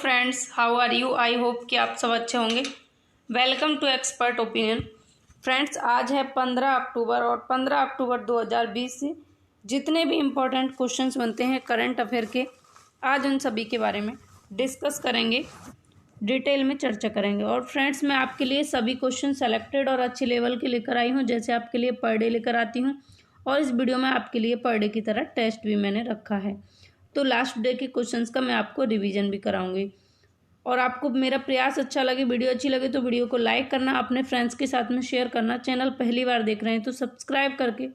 Friends, how are you? I hope कि आप सब अच्छे होंगे। Welcome to expert opinion. Friends, आज है 15 अक्टूबर और 15 अक्टूबर 2020 से जितने भी इम्पोर्टेंट क्वेश्चंस बनते हैं करंट अफेयर के, आज उन सभी के बारे में डिस्कस करेंगे, डिटेल में चर्चा करेंगे। और फ्रेंड्स, मैं आपके लिए सभी क्वेश्चन सेलेक्टेड और अच्छे लेवल के लेकर आई हूँ, जैसे आपके लिए पर डे लेकर आती हूँ। और इस वीडियो में आपके लिए पर डे की तरह टेस्ट भी मैंने रखा है, तो लास्ट डे के क्वेश्चंस का मैं आपको रिवीजन भी कराऊंगी। और आपको मेरा प्रयास अच्छा लगे, वीडियो अच्छी लगे तो वीडियो को लाइक करना, अपने फ्रेंड्स के साथ में शेयर करना। चैनल पहली बार देख रहे हैं तो सब्सक्राइब करके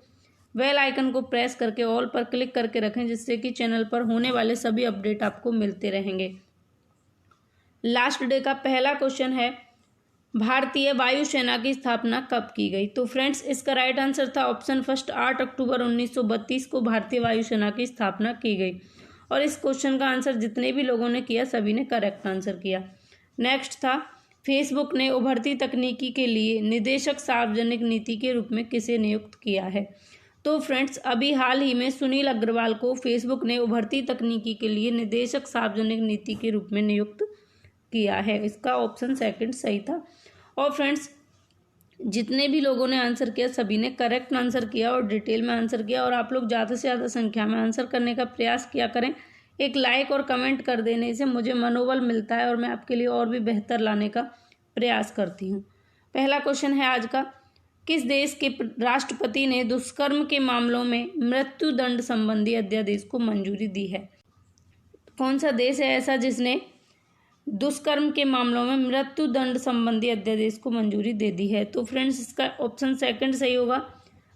बेल आइकन को प्रेस करके ऑल पर क्लिक करके रखें, जिससे कि चैनल पर होने वाले सभी अपडेट आपको मिलते रहेंगे। लास्ट डे का पहला क्वेश्चन है, भारतीय वायुसेना की स्थापना कब की गई? तो फ्रेंड्स, इसका राइट आंसर था ऑप्शन फर्स्ट, 8 अक्टूबर 1932 को भारतीय वायुसेना की स्थापना की गई। और इस क्वेश्चन का आंसर जितने भी लोगों ने किया सभी ने करेक्ट आंसर किया। नेक्स्ट था, फेसबुक ने उभरती तकनीकी के लिए निदेशक सार्वजनिक नीति के रूप में किसे नियुक्त किया है? तो फ्रेंड्स, अभी हाल ही में सुनील अग्रवाल को फेसबुक ने उभरती तकनीकी के लिए निदेशक सार्वजनिक नीति के रूप में नियुक्त किया है। इसका ऑप्शन सेकंड सही था। और फ्रेंड्स, जितने भी लोगों ने आंसर किया सभी ने करेक्ट आंसर किया और डिटेल में आंसर किया। और आप लोग ज़्यादा से ज़्यादा संख्या में आंसर करने का प्रयास किया करें। एक लाइक और कमेंट कर देने से मुझे मनोबल मिलता है और मैं आपके लिए और भी बेहतर लाने का प्रयास करती हूँ। पहला क्वेश्चन है आज का, किस देश के राष्ट्रपति ने दुष्कर्म के मामलों में मृत्युदंड संबंधी अध्यादेश को मंजूरी दी है? कौन सा देश है ऐसा जिसने दुष्कर्म के मामलों में मृत्युदंड संबंधी अध्यादेश को मंजूरी दे दी है? तो फ्रेंड्स, इसका ऑप्शन सेकंड सही होगा।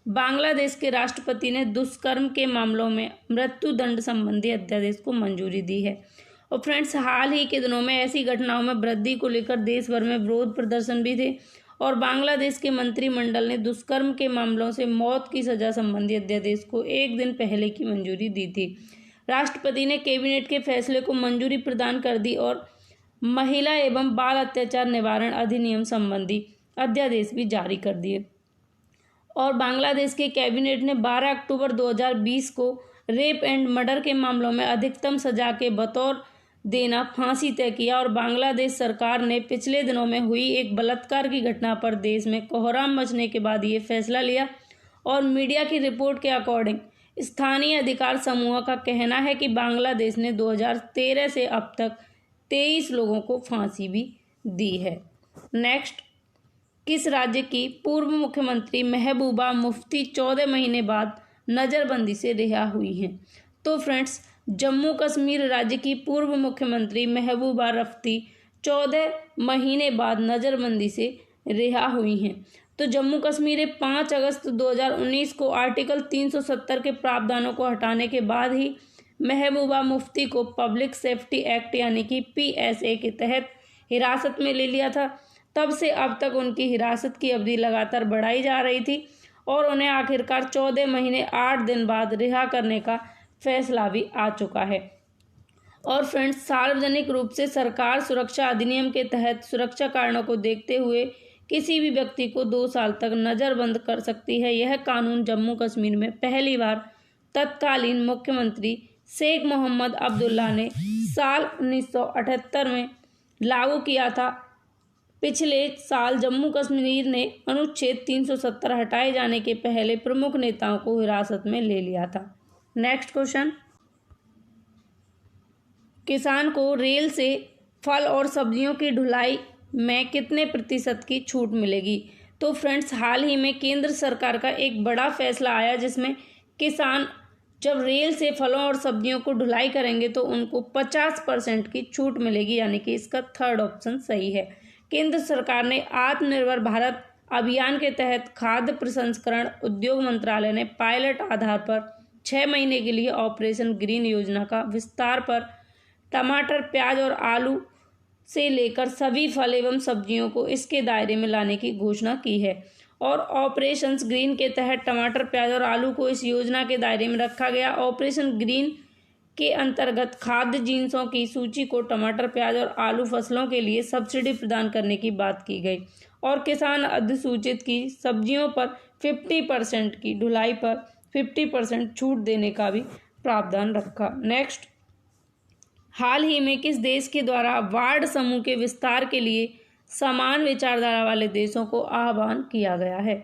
बांग्लादेश के राष्ट्रपति ने दुष्कर्म के मामलों में मृत्युदंड संबंधी अध्यादेश को मंजूरी दी है। और फ्रेंड्स, हाल ही के दिनों में ऐसी घटनाओं में वृद्धि को लेकर देश भर में विरोध प्रदर्शन भी थे और बांग्लादेश के मंत्रिमंडल ने दुष्कर्म के मामलों से मौत की सजा संबंधी अध्यादेश को एक दिन पहले की मंजूरी दी थी। राष्ट्रपति ने कैबिनेट के फैसले को मंजूरी प्रदान कर दी और महिला एवं बाल अत्याचार निवारण अधिनियम संबंधी अध्यादेश भी जारी कर दिए। और बांग्लादेश के कैबिनेट ने 12 अक्टूबर 2020 को रेप एंड मर्डर के मामलों में अधिकतम सजा के बतौर देना फांसी तय किया। और बांग्लादेश सरकार ने पिछले दिनों में हुई एक बलात्कार की घटना पर देश में कोहराम मचने के बाद ये फैसला लिया। और मीडिया की रिपोर्ट के अकॉर्डिंग स्थानीय अधिकार समूह का कहना है कि बांग्लादेश ने 2013 से अब तक 23 लोगों को फांसी भी दी है। नेक्स्ट, किस राज्य की पूर्व मुख्यमंत्री महबूबा मुफ्ती 14 महीने बाद नज़रबंदी से रिहा हुई हैं? तो फ्रेंड्स, जम्मू कश्मीर राज्य की पूर्व मुख्यमंत्री महबूबा मुफ्ती 14 महीने बाद नज़रबंदी से रिहा हुई हैं। तो जम्मू कश्मीर 5 अगस्त 2019 को आर्टिकल 370 के प्रावधानों को हटाने के बाद ही महबूबा मुफ्ती को पब्लिक सेफ्टी एक्ट यानी कि PSA के तहत हिरासत में ले लिया था। तब से अब तक उनकी हिरासत की अवधि लगातार बढ़ाई जा रही थी और उन्हें आखिरकार 14 महीने 8 दिन बाद रिहा करने का फैसला भी आ चुका है। और फ्रेंड्स, सार्वजनिक रूप से सरकार सुरक्षा अधिनियम के तहत सुरक्षा कारणों को देखते हुए किसी भी व्यक्ति को 2 साल तक नज़रबंद कर सकती है। यह कानून जम्मू कश्मीर में पहली बार तत्कालीन मुख्यमंत्री शेख मोहम्मद अब्दुल्ला ने साल 1978 में लागू किया था। पिछले साल जम्मू कश्मीर ने अनुच्छेद 370 हटाए जाने के पहले प्रमुख नेताओं को हिरासत में ले लिया था। नेक्स्ट क्वेश्चन, किसान को रेल से फल और सब्जियों की ढुलाई में कितने प्रतिशत की छूट मिलेगी? तो फ्रेंड्स, हाल ही में केंद्र सरकार का एक बड़ा फैसला आया जिसमें किसान जब रेल से फलों और सब्जियों को ढुलाई करेंगे तो उनको 50% की छूट मिलेगी, यानी कि इसका थर्ड ऑप्शन सही है। केंद्र सरकार ने आत्मनिर्भर भारत अभियान के तहत खाद्य प्रसंस्करण उद्योग मंत्रालय ने पायलट आधार पर 6 महीने के लिए ऑपरेशन ग्रीन योजना का विस्तार पर टमाटर, प्याज और आलू से लेकर सभी फल एवं सब्जियों को इसके दायरे में लाने की घोषणा की है। और ऑपरेशन ग्रीन के तहत टमाटर, प्याज और आलू को इस योजना के दायरे में रखा गया। ऑपरेशन ग्रीन के अंतर्गत खाद्य जिन्सों की सूची को टमाटर, प्याज और आलू फसलों के लिए सब्सिडी प्रदान करने की बात की गई और किसान अधिसूचित की सब्जियों पर 50% की ढुलाई पर 50% छूट देने का भी प्रावधान रखा। नेक्स्ट, हाल ही में किस देश के द्वारा क्वाड समूह के विस्तार के लिए समान विचारधारा वाले देशों को आह्वान किया गया है?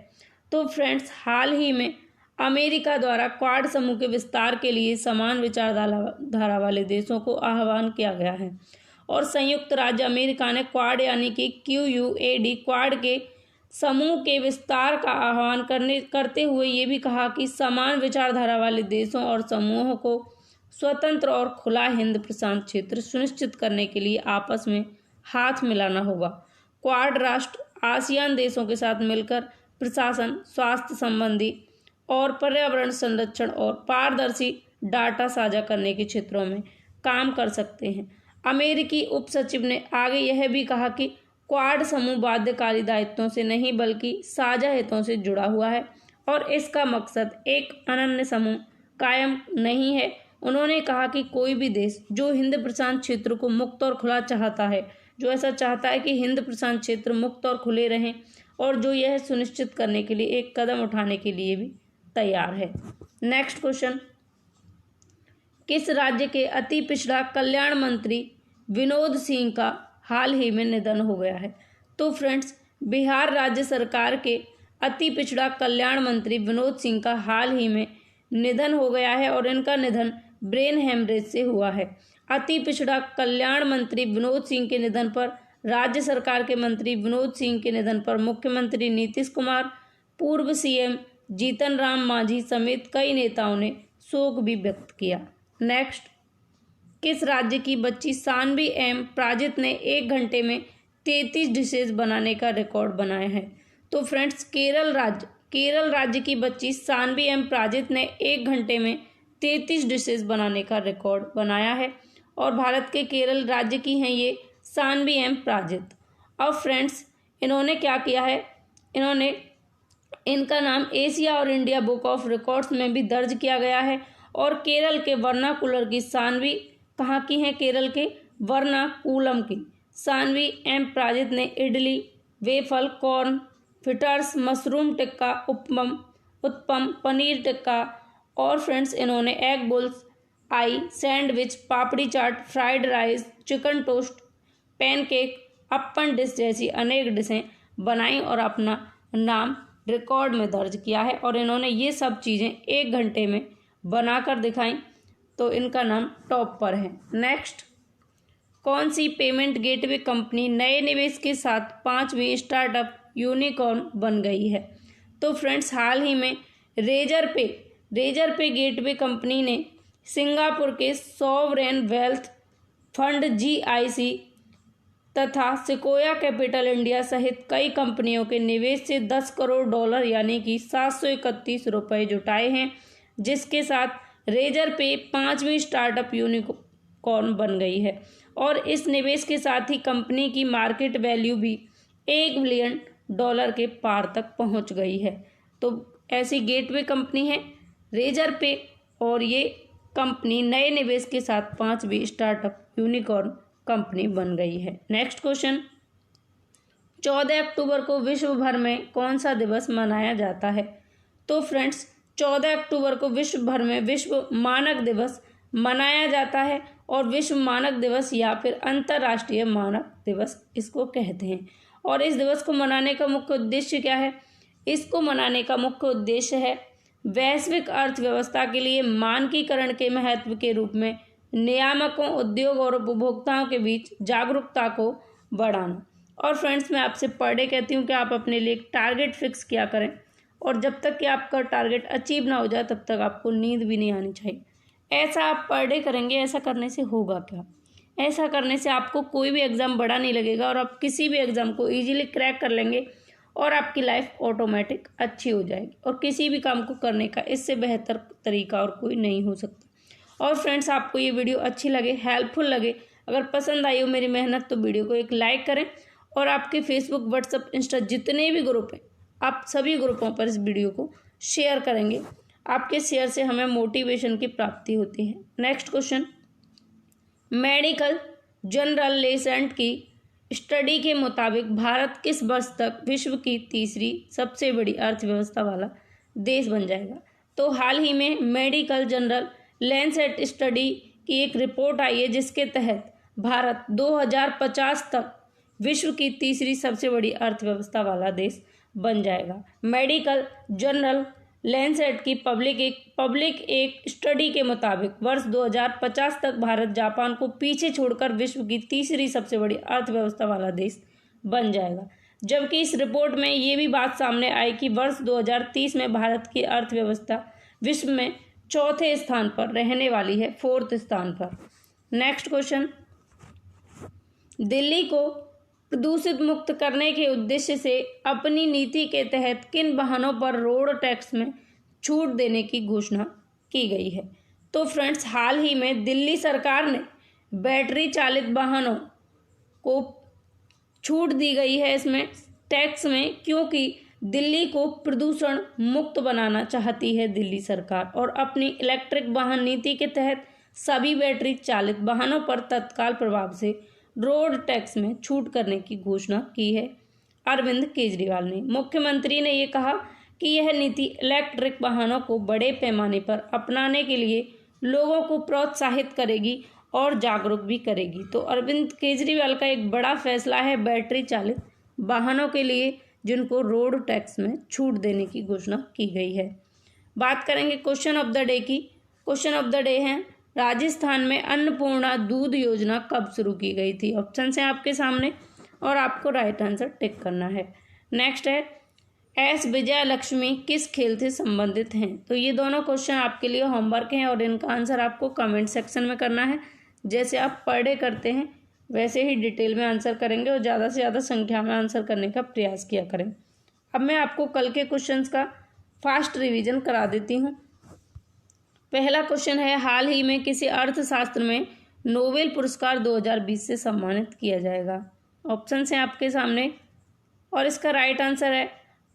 तो फ्रेंड्स, हाल ही में अमेरिका द्वारा क्वाड समूह के विस्तार के लिए समान विचारधारा वाले देशों को आह्वान किया गया है। और संयुक्त राज्य अमेरिका ने क्वाड यानी कि QUAD क्वाड के समूह के विस्तार का आह्वान करते हुए ये भी कहा कि समान विचारधारा वाले देशों और समूहों को स्वतंत्र और खुला हिंद प्रशांत क्षेत्र सुनिश्चित करने के लिए आपस में हाथ मिलाना होगा। क्वाड राष्ट्र आसियान देशों के साथ मिलकर प्रशासन, स्वास्थ्य संबंधी और पर्यावरण संरक्षण और पारदर्शी डाटा साझा करने के क्षेत्रों में काम कर सकते हैं। अमेरिकी उप सचिव ने आगे यह भी कहा कि क्वाड समूह बाध्यकारी दायित्वों से नहीं बल्कि साझा हितों से जुड़ा हुआ है और इसका मकसद एक अनन्य समूह कायम नहीं है। उन्होंने कहा कि कोई भी देश जो हिंद प्रशांत क्षेत्र को मुक्त और खुला चाहता है, जो ऐसा चाहता है कि हिंद प्रशांत क्षेत्र मुक्त और खुले रहें, और जो यह सुनिश्चित करने के लिए एक कदम उठाने के लिए भी तैयार है। नेक्स्ट क्वेश्चन, किस राज्य के अति पिछड़ा कल्याण मंत्री विनोद सिंह का हाल ही में निधन हो गया है? तो फ्रेंड्स, बिहार राज्य सरकार के अति पिछड़ा कल्याण मंत्री विनोद सिंह का हाल ही में निधन हो गया है और इनका निधन ब्रेन हेमरेज से हुआ है। अति पिछड़ा कल्याण मंत्री विनोद सिंह के निधन पर राज्य सरकार के मंत्री विनोद सिंह के निधन पर मुख्यमंत्री नीतीश कुमार, पूर्व CM जीतन राम मांझी समेत कई नेताओं ने शोक भी व्यक्त किया। नेक्स्ट, किस राज्य की बच्ची सानवी एम प्राजित ने 1 घंटे में 33 डिशेज बनाने का रिकॉर्ड बनाया है? तो फ्रेंड्स, केरल राज्य की बच्ची सानवी एम प्राजित ने 1 घंटे में 33 डिशेज बनाने का रिकॉर्ड बनाया है और भारत के केरल राज्य की हैं ये सानवी एम प्राजित। अब फ्रेंड्स, इन्होंने क्या किया है, इनका नाम एशिया और इंडिया बुक ऑफ रिकॉर्ड्स में भी दर्ज किया गया है। और केरल के वर्नाकुलर की सानवी कहाँ की हैं? केरल के वर्नाकुलम की सानवी एम प्राजित ने idli, waffle, corn fritters, mushroom tikka, uttapam, paneer tikka और फ्रेंड्स इन्होंने egg bull's eye, sandwich, papdi chaat, fried rice, chicken toast, pancake, appam dish जैसी अनेक डिशें बनाई और अपना नाम रिकॉर्ड में दर्ज किया है। और इन्होंने ये सब चीज़ें 1 घंटे में बनाकर दिखाई, तो इनका नाम टॉप पर है। नेक्स्ट, कौन सी पेमेंट गेटवे कंपनी नए निवेश के साथ 5वीं स्टार्टअप यूनिकॉर्न बन गई है? तो फ्रेंड्स, हाल ही में रेजर पे गेटवे कंपनी ने सिंगापुर के सॉवरेन वेल्थ फंड GIC तथा सिकोया कैपिटल इंडिया सहित कई कंपनियों के निवेश से $10 करोड़ यानी कि 731 रुपये जुटाए हैं, जिसके साथ रेजर पे 5वीं स्टार्टअप यूनिकॉर्न बन गई है। और इस निवेश के साथ ही कंपनी की मार्केट वैल्यू भी $1 बिलियन के पार तक पहुंच गई है। तो ऐसी गेटवे कंपनी है रेजर पे और ये कंपनी नए निवेश के साथ 5वीं स्टार्टअप यूनिकॉर्न कंपनी बन गई है। नेक्स्ट क्वेश्चन, 14 अक्टूबर को विश्व भर में कौन सा दिवस मनाया जाता है? तो फ्रेंड्स, 14 अक्टूबर को विश्व भर में विश्व मानक दिवस मनाया जाता है और विश्व मानक दिवस या फिर अंतर्राष्ट्रीय मानक दिवस इसको कहते हैं। और इस दिवस को मनाने का मुख्य उद्देश्य क्या है? इसको मनाने का मुख्य उद्देश्य है वैश्विक अर्थव्यवस्था के लिए मानकीकरण के महत्व के रूप में नियामकों, उद्योग और उपभोक्ताओं के बीच जागरूकता को बढ़ाना। और फ्रेंड्स, मैं आपसे पर डे कहती हूँ कि आप अपने लिए एक टारगेट फिक्स किया करें और जब तक कि आपका टारगेट अचीव ना हो जाए तब तक आपको नींद भी नहीं आनी चाहिए। ऐसा आप पर डे करेंगे, ऐसा करने से होगा क्या? ऐसा करने से आपको कोई भी एग्ज़ाम बड़ा नहीं लगेगा और आप किसी भी एग्ज़ाम को ईजिली क्रैक कर लेंगे और आपकी लाइफ ऑटोमेटिक अच्छी हो जाएगी। और किसी भी काम को करने का इससे बेहतर तरीका और कोई नहीं हो सकता। और फ्रेंड्स, आपको ये वीडियो अच्छी लगे, हेल्पफुल लगे, अगर पसंद आई हो मेरी मेहनत, तो वीडियो को एक लाइक करें और आपके फेसबुक, व्हाट्सएप, इंस्टा जितने भी ग्रुप हैं, आप सभी ग्रुपों पर इस वीडियो को शेयर करेंगे। आपके शेयर से हमें मोटिवेशन की प्राप्ति होती है। Next question, medical journal Lancet की स्टडी के मुताबिक भारत किस वर्ष तक विश्व की तीसरी सबसे बड़ी अर्थव्यवस्था वाला देश बन जाएगा? तो हाल ही में मेडिकल जर्नल लैंसेट स्टडी कि एक रिपोर्ट आई है जिसके तहत भारत 2050 तक विश्व की तीसरी सबसे बड़ी अर्थव्यवस्था वाला देश बन जाएगा। मेडिकल जर्नल लैंसेट की पब्लिक एक स्टडी के मुताबिक वर्ष 2050 तक भारत जापान को पीछे छोड़कर विश्व की तीसरी सबसे बड़ी अर्थव्यवस्था वाला देश बन जाएगा। जबकि इस रिपोर्ट में ये भी बात सामने आई कि वर्ष 2030 में भारत की अर्थव्यवस्था विश्व में चौथे स्थान पर रहने वाली है, 4th स्थान पर। नेक्स्ट क्वेश्चन, दिल्ली को प्रदूषित मुक्त करने के उद्देश्य से अपनी नीति के तहत किन वाहनों पर रोड टैक्स में छूट देने की घोषणा की गई है? तो फ्रेंड्स, हाल ही में दिल्ली सरकार ने बैटरी चालित वाहनों को छूट दी गई है इसमें टैक्स में, क्योंकि दिल्ली को प्रदूषण मुक्त बनाना चाहती है दिल्ली सरकार, और अपनी इलेक्ट्रिक वाहन नीति के तहत सभी बैटरी चालित वाहनों पर तत्काल प्रभाव से रोड टैक्स में छूट करने की घोषणा की है अरविंद केजरीवाल ने। मुख्यमंत्री ने ये कहा कि यह नीति इलेक्ट्रिक वाहनों को बड़े पैमाने पर अपनाने के लिए लोगों को प्रोत्साहित करेगी और जागरूक भी करेगी। तो अरविंद केजरीवाल का एक बड़ा फैसला है बैटरी चालित वाहनों के लिए, जिनको रोड टैक्स में छूट देने की घोषणा की गई है। बात करेंगे क्वेश्चन ऑफ द डे की। क्वेश्चन ऑफ द डे है, राजस्थान में अन्नपूर्णा दूध योजना कब शुरू की गई थी? ऑप्शन है आपके सामने और आपको राइट आंसर टिक करना है। नेक्स्ट है, एस विजयलक्ष्मी किस खेल से संबंधित हैं? तो ये दोनों क्वेश्चन आपके लिए होमवर्क हैं और इनका आंसर आपको कमेंट सेक्शन में करना है। जैसे आप पर डे करते हैं वैसे ही डिटेल में आंसर करेंगे और ज़्यादा से ज़्यादा संख्या में आंसर करने का प्रयास किया करें। अब मैं आपको कल के क्वेश्चंस का फास्ट रिवीजन करा देती हूँ। पहला क्वेश्चन है, हाल ही में किसी अर्थशास्त्र में नोबेल पुरस्कार 2020 से सम्मानित किया जाएगा? ऑप्शन हैं आपके सामने और इसका राइट आंसर है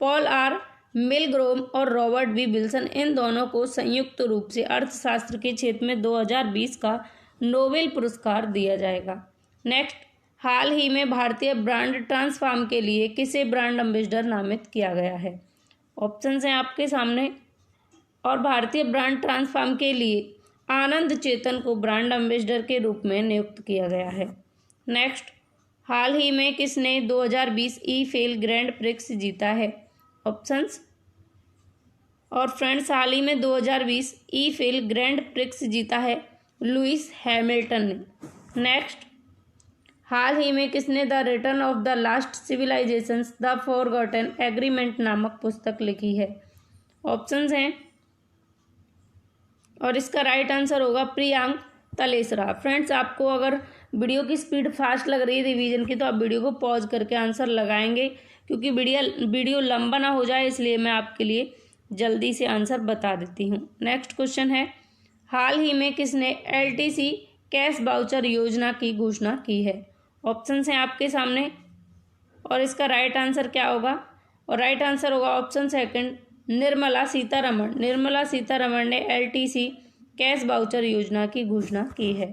पॉल आर मिलग्रोम और रॉबर्ट बी विल्सन। इन दोनों को संयुक्त रूप से अर्थशास्त्र के क्षेत्र में 2020 का नोबेल पुरस्कार दिया जाएगा। नेक्स्ट, हाल ही में भारतीय ब्रांड ट्रांसफॉर्म के लिए किसे ब्रांड एम्बेसडर नामित किया गया है? ऑप्शन हैं आपके सामने और भारतीय ब्रांड ट्रांसफॉर्म के लिए आनंद चेतन को ब्रांड एम्बेसडर के रूप में नियुक्त किया गया है। नेक्स्ट, हाल ही में किसने 2020 ईफेल ग्रैंड प्रिक्स जीता है? ऑप्शंस और फ्रेंड्स, हाल ही में 2020 ईफेल ग्रैंड प्रिक्स जीता है लुइस हैमिल्टन ने। नेक्स्ट, हाल ही में किसने the return of the last civilizations the forgotten agreement नामक पुस्तक लिखी है? ऑप्शंस हैं और इसका राइट आंसर होगा प्रियांक तलेसरा। फ्रेंड्स, आपको अगर वीडियो की स्पीड फास्ट लग रही है रिवीजन की तो आप वीडियो को पॉज करके आंसर लगाएंगे, क्योंकि वीडियो लंबा ना हो जाए, इसलिए मैं आपके लिए जल्दी से आंसर बता देती हूँ। नेक्स्ट क्वेश्चन है, हाल ही में किसने LTC कैश वाउचर योजना की घोषणा की है? ऑप्शन हैं आपके सामने और इसका राइट आंसर क्या होगा? और राइट आंसर होगा ऑप्शन सेकंड, निर्मला सीतारमण। निर्मला सीतारमण ने LTC कैश वाउचर योजना की घोषणा की है।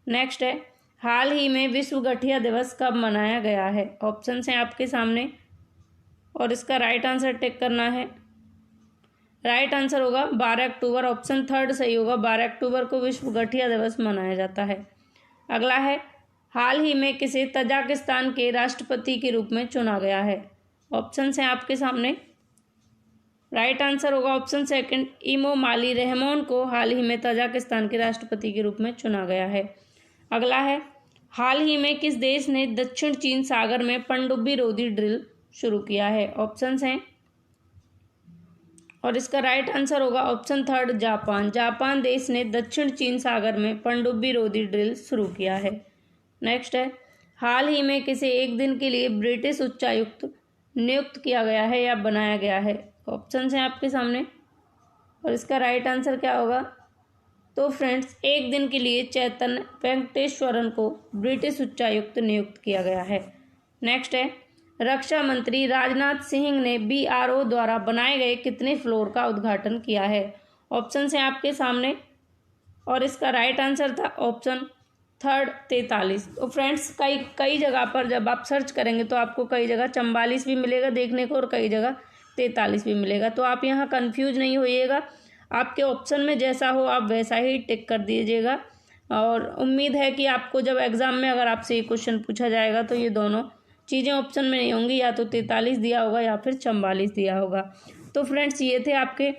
नेक्स्ट है, हाल ही में विश्व गठिया दिवस कब मनाया गया है? ऑप्शन हैं आपके सामने और इसका राइट आंसर टिक करना है। राइट आंसर होगा 12 अक्टूबर। ऑप्शन थर्ड सही होगा, 12 अक्टूबर को विश्व गठिया दिवस मनाया जाता है। अगला है, हाल ही में किसे तजाकिस्तान के राष्ट्रपति के रूप में चुना गया है? ऑप्शन हैं आपके सामने। राइट आंसर होगा ऑप्शन सेकंड, इमोमाली रहमोन को हाल ही में तजाकिस्तान के राष्ट्रपति के रूप में चुना गया है। अगला है, हाल ही में किस देश ने दक्षिण चीन सागर में पनडुब्बी रोधी ड्रिल शुरू किया है? ऑप्शंस हैं और इसका राइट आंसर होगा ऑप्शन थर्ड, जापान। जापान देश ने दक्षिण चीन सागर में पनडुब्बी रोधी ड्रिल शुरू किया है। नेक्स्ट है, हाल ही में किसे एक दिन के लिए ब्रिटिश उच्चायुक्त नियुक्त किया गया है या बनाया गया है? ऑप्शंस हैं आपके सामने और इसका राइट आंसर क्या होगा? तो फ्रेंड्स, एक दिन के लिए चैतन्य वेंकटेश्वरन को ब्रिटिश उच्चायुक्त नियुक्त किया गया है। नेक्स्ट है, रक्षा मंत्री राजनाथ सिंह ने BRO द्वारा बनाए गए कितने फ्लोर का उद्घाटन किया है? ऑप्शंस हैं आपके सामने और इसका राइट आंसर था ऑप्शन थर्ड, 43। तो फ्रेंड्स, कई जगह पर जब आप सर्च करेंगे तो आपको कई जगह 44 भी मिलेगा देखने को और कई जगह 43 भी मिलेगा। तो आप यहाँ कंफ्यूज नहीं होइएगा, आपके ऑप्शन में जैसा हो आप वैसा ही टिक कर दीजिएगा। और उम्मीद है कि आपको जब एग्ज़ाम में अगर आपसे ये क्वेश्चन पूछा जाएगा तो ये दोनों चीज़ें ऑप्शन में नहीं होंगी, या तो 43 दिया होगा या फिर 44 दिया होगा। तो फ्रेंड्स ये थे आपके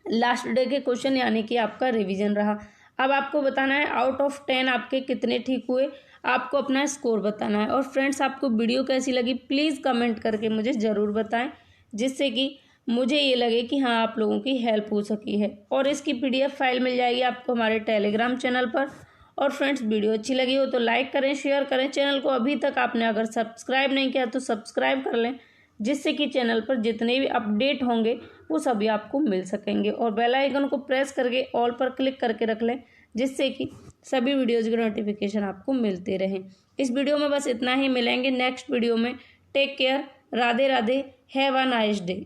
लास्ट डे के क्वेश्चन, यानी कि आपका रिवीजन रहा। अब आपको बताना है आउट ऑफ 10 आपके कितने ठीक हुए, आपको अपना स्कोर बताना है। और फ्रेंड्स आपको वीडियो कैसी लगी प्लीज़ कमेंट करके मुझे ज़रूर बताएं, जिससे कि मुझे ये लगे कि हाँ आप लोगों की हेल्प हो सकी है। और इसकी PDF फाइल मिल जाएगी आपको हमारे टेलीग्राम चैनल पर। और फ्रेंड्स वीडियो अच्छी लगी हो तो लाइक करें, शेयर करें। चैनल को अभी तक आपने अगर सब्सक्राइब नहीं किया तो सब्सक्राइब कर लें, जिससे कि चैनल पर जितने भी अपडेट होंगे वो सभी आपको मिल सकेंगे। और बेल आइकन को प्रेस करके ऑल पर क्लिक करके रख लें, जिससे कि सभी वीडियोज़ की नोटिफिकेशन आपको मिलते रहें। इस वीडियो में बस इतना ही, मिलेंगे नेक्स्ट वीडियो में। Take care, Radhe Radhe, have a nice day.